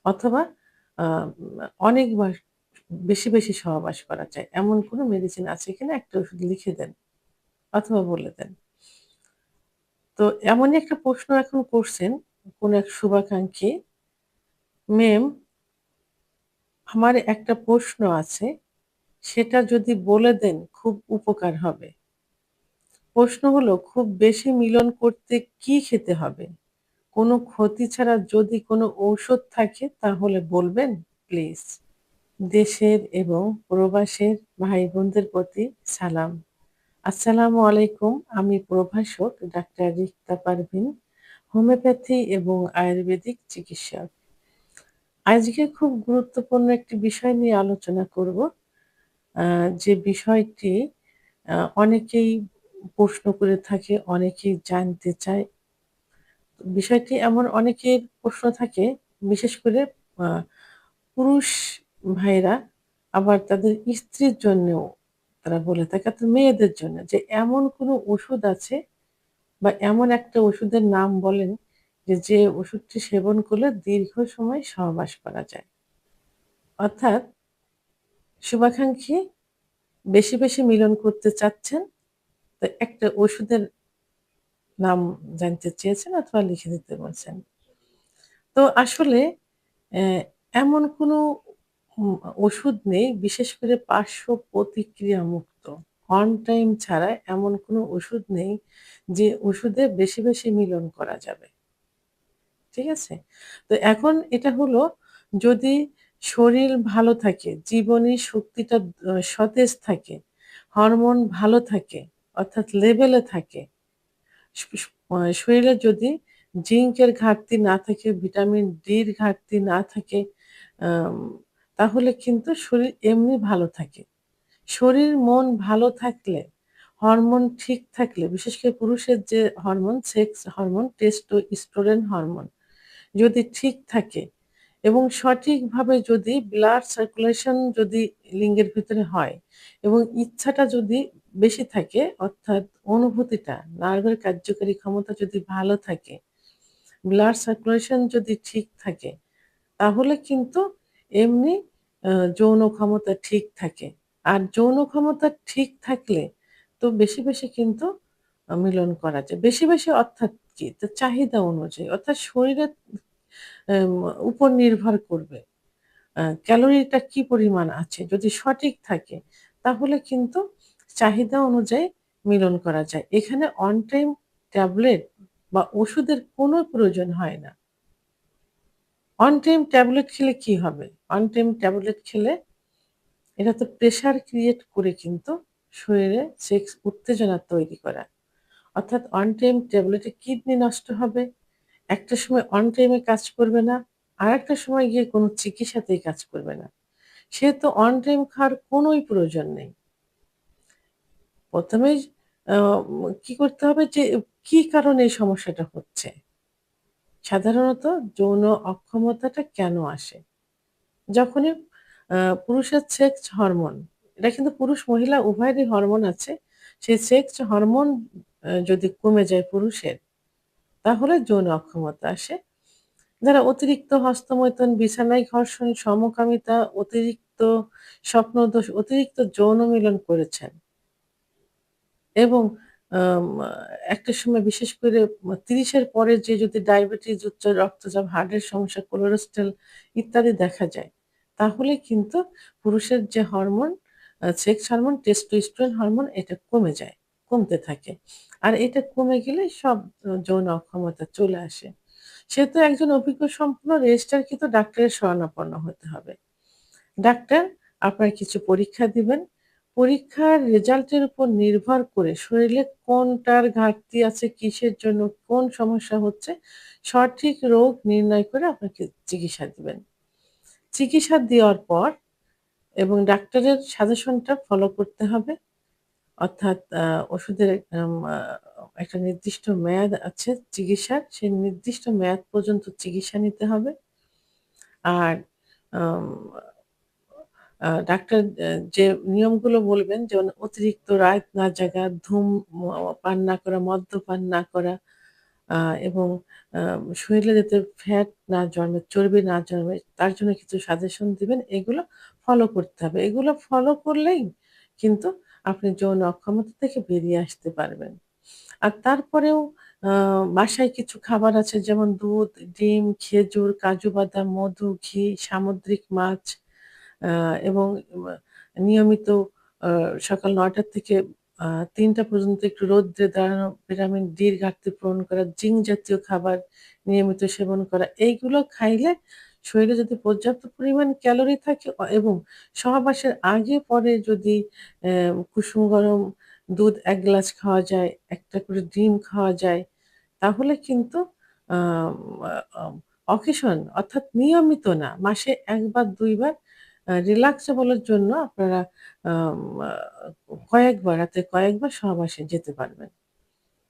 অথবা আ অনেকবার বেশি সহবাস করা যায়। এমন কোনো মেডিসিন আছে কিনা একটা ওষুধ লিখে দেন অথবা বলে দেন। তো এমনই একটা প্রশ্ন এখন করছেন কোন এক শুভাকাঙ্ক্ষী, "মেম, আমার একটা প্রশ্ন আছে, সেটা যদি বলে দেন খুব উপকার হবে।" প্রশ্ন হলো, "খুব বেশি মিলন করতে কি খেতে হবে? কোনো ক্ষতি ছাড়া যদি কোনো ঔষধ থাকে তাহলে বলবেন প্লিজ।" দেশের এবং প্রবাসের ভাই-বোনদের প্রতি সালাম। আসসালামু আলাইকুম। আমি প্রভাষক ডাক্তার রিক্তা পারভীন, হোমিওপ্যাথি এবং আয়ুর্বেদিক চিকিৎসক। আজকে খুব গুরুত্বপূর্ণ একটি বিষয় নিয়ে আলোচনা করব। আ যে বিষয়টি অনেকেই প্রশ্ন করে থাকে, অনেকেই জানতে চায়। বিষয়টি এমন অনেকের প্রশ্ন থাকে, বিশেষ করে আ পুরুষ ভাইয়েরা আবার তাদের স্ত্রীর জন্যেও তারা বলে থাকে, অর্থাৎ মেয়েদের জন্য যে এমন কোনো ওষুধ আছে বা এমন একটা ওষুধের নাম বলেন যে ওষুধটি সেবন করলে দীর্ঘ সময় সহবাস করা যায়। অর্থাৎ শুভাকাঙ্ক্ষী বেশি মিলন করতে চাচ্ছেন, তো একটা ওষুধের নাম জানতে চেয়েছেন অথবা লিখে দিতে বলছেন। তো আসলে অ্যা এমন কোনো উম ওষুধ নেই, বিশেষ করে পার্শ্ব প্রতিক্রিয়া মুক্ত। অন টাইম ছাড়া এমন কোনো ওষুধ নেই যে ওষুধে বেশি মিলন করা যাবে। ঠিক আছে? তো এখন এটা হলো, যদি শরীর ভালো থাকে, জীবনী শক্তিটা সতেজ থাকে, হরমোন ভালো থাকে, অর্থাৎ লেভেলে থাকে, স স শরীরে যদি জিঙ্কের ঘাটতি না থাকে, ভিটামিন ডির ঘাটতি না থাকে, আম তাহলে কিন্তু শরীর এমনি ভালো থাকে। শরীর মন ভালো থাকলে, হরমোন ঠিক থাকলে, বিশেষ করে পুরুষের যে hormone, sex hormone, testosterone hormone যদি ঠিক থাকে এবং সঠিকভাবে যদি ব্লাড সার্কুলেশন যদি লিঙ্গের ভিতরে হয় এবং ইচ্ছাটা যদি বেশি থাকে, অর্থাৎ অনুভূতিটা, নার্ভের কার্যকারী ক্ষমতা যদি ভালো থাকে, ব্লাড সার্কুলেশন যদি ঠিক থাকে, তাহলে কিন্তু এমনি আ যৌন ক্ষমতা ঠিক থাকে। আর যৌন ক্ষমতা ঠিক থাকলে তো বেশি কিন্তু মিলন করা যায়। বেশি অর্থাৎ কি? তো চাহিদা অনুযায়ী, অর্থাৎ শরীরের এম উপর নির্ভর করবে। ক্যালোরিটা কি পরিমাণ আছে? যদি সঠিক থাকে, তাহলে কিন্তু চাহিদা অনুযায়ী মিলন করা যায়। এখানে অন টাইম ট্যাবলেট বা ওষুধের কোনো প্রয়োজন হয় না। অন টাইম ট্যাবলেট খেলে কি হবে? অন টাইম ট্যাবলেট খেলে এটা তো প্রেশার ক্রিয়েট করে কিন্তু শরীরে সেক্স উত্তেজনা তৈরি করা। অর্থাৎ অন টাইম ট্যাবলেটে কিডনি নষ্ট হবে। একটা সময় অন টাইমে কাজ করবে না। আরেকটা সময় গিয়ে কোনো চিকিৎসাতেই কাজ করবে না। সেহেতু অন টাইম খাওয়ার কোনই প্রয়োজন নেই। ১ম এই কি করতে হবে যে কি কারণে এই সমস্যাটা হচ্ছে? সাধারণত যৌন অক্ষমতাটা কেন আসে? যখনই আ পুরুষের সেক্স হরমোন, এটা কিন্তু পুরুষ মহিলা উভয়েরই হরমোন আছে। সেই সেক্স হরমোন যদি কমে যায় পুরুষের, তাহলে যৌন অক্ষমতা আসে। যারা অতিরিক্ত হস্তমৈথুন, বিছানায় ঘর্ষণ, সমকামিতা, অতিরিক্ত স্বপ্নদোষ, অতিরিক্ত যৌন মিলন করেছেন এবং আম একটা সময় বিশেষ করে ৩০ এর পরে যে যদি ডায়াবেটিস, উচ্চ রক্তচাপ, হার্টের সমস্যা, কোলেস্টেরল ইত্যাদি দেখা যায়, তাহলে কিন্তু পুরুষের যে hormone, sex hormone, testosterone hormone, এটা কমে যায়, কমতে থাকে। আর এটা কমে গেলে সব যৌন অক্ষমতা চলে আসে। সেহেতু একজন অভিজ্ঞ সম্পন্ন রেজিস্টারকৃত ডাক্তারের শরণাপন্ন হতে হবে। ডাক্তার আপনার কিছু পরীক্ষা দিবেন। পরীক্ষার রেজাল্টের উপর নির্ভর করে শরীরে কোনটার ঘাটতি আছে, কিসের জন্য, কোন সমস্যা হচ্ছে, সঠিক রোগ নির্ণয় করে আপনাকে চিকিৎসা দিবেন। চিকিৎসা দেওয়ার পর এবং ডাক্তারের সাজেশনটা ফলো করতে হবে। অর্থাৎ ওষুধের একটা নির্দিষ্ট মেয়াদ আছে চিকিৎসার। সেই নির্দিষ্ট মেয়াদ পর্যন্ত চিকিৎসা নিতে হবে। আর আম ডাক্তার যে নিয়মগুলো বলবেন, যেমন অতিরিক্ত রাত না জাগা, ধূম পান না করা, মদ্যপান না করা, আ এবং আ শরীরে যাতে ফ্যাট না জন্মে, চর্বি না জন্মে তার জন্য কিছু সাজেশন দিবেন। এগুলো ফলো করতে হবে। এগুলো ফলো করলেই কিন্তু আপনি যৌন অক্ষমতা থেকে বেরিয়ে আসতে পারবেন। আর তারপরেও আ বাসায় কিছু খাবার আছে যেমন দুধ, ডিম, খেজুর, কাজু বাদাম, মধু, ঘি, সামুদ্রিক মাছ আ এবং মা নিয়মিত আ সকাল ৯ টা থেকে ৩ টা পর্যন্ত একটু রৌদ্রে দাঁড়ানো, ভিটামিন ডির ঘাটতি পূরণ করা, জিঙ্ক জাতীয় খাবার নিয়মিত সেবন করা। এইগুলো খাইলে শরীরে যদি পর্যাপ্ত পরিমাণ ক্যালোরি থাকে এবং সহবাসের আগে পরে যদি কুসুম গরম দুধ ১ গ্লাস খাওয়া যায়, একটা করে ডিম খাওয়া যায়, তাহলে কিন্তু আম আ আম অকেশন অর্থাৎ নিয়মিত না, মাসে ১ বার ২ বার রিল্যাক্সেবল এর জন্য আপনারা আম আ কয়েকবার রাতে কয়েকবার সহবাসে যেতে পারবেন।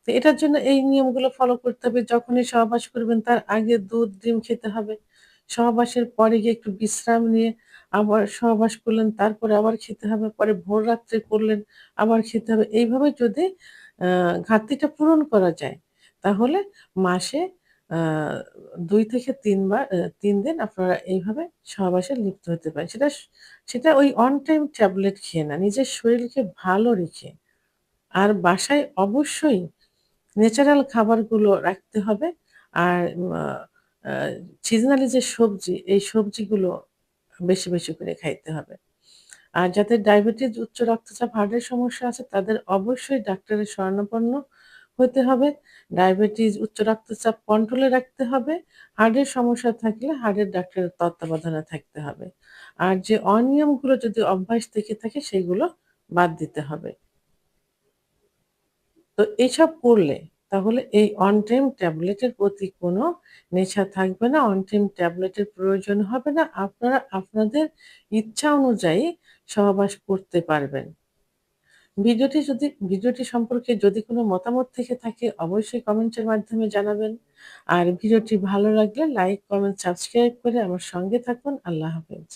তো এটার জন্য এই নিয়মগুলো ফলো করতে হবে। যখনই সহবাস করবেন তার আগে দুধ, ডিম খেতে হবে। সহবাসের পরে গিয়ে একটু বিশ্রাম নিয়ে আবার সহবাস করলেন, তারপরে আবার খেতে হবে। পরে ভোর রাত্রে করলেন, আবার খেতে হবে। এইভাবে যদি আ ঘাটতিটা পূরণ করা যায়, তাহলে মাসে আ ২ থেকে ৩ বার ৩ দিন আপনারা এইভাবে সহবাসে লিপ্ত হতে পারেন। সেটা ওই অন টাইম ট্যাবলেট খেয়ে না, নিজের শরীরকে ভালো রেখে। আর বাসায় অবশ্যই ন্যাচারাল খাবারগুলো রাখতে হবে। আর আ আ সিজনালি যে সবজি, এই সবজিগুলো বেশি, বেশি করে খাইতে হবে। আর যাদের ডায়াবেটিস, উচ্চ রক্তচাপ, হার্টের সমস্যা আছে তাদের অবশ্যই ডাক্তারের শরণাপন্ন হতে হবে। ডায়াবেটিস, উচ্চ রক্তচাপ কন্ট্রোলে রাখতে হবে। হার্টের সমস্যা থাকলে হার্টের ডাক্তারের তত্ত্বাবধানে থাকতে হবে। আর যে অনিয়মগুলো যদি অভ্যাস থেকে থাকে সেগুলো বাদ দিতে হবে। তো এসব করলে তাহলে এই অন টাইম ট্যাবলেটের প্রতি কোনো নেশা থাকবে না। অন টাইম ট্যাবলেটের প্রয়োজন হবে না। আপনারা আপনাদের ইচ্ছা অনুযায়ী সহবাস করতে পারবেন। ভিডিওটি সম্পর্কে যদি কোনো মতামত থেকে থাকে অবশ্যই কমেন্টের মাধ্যমে জানাবেন। আর ভিডিওটি ভালো লাগলে লাইক, কমেন্ট, সাবস্ক্রাইব করে আমার সঙ্গে থাকুন। আল্লাহ হাফেজ।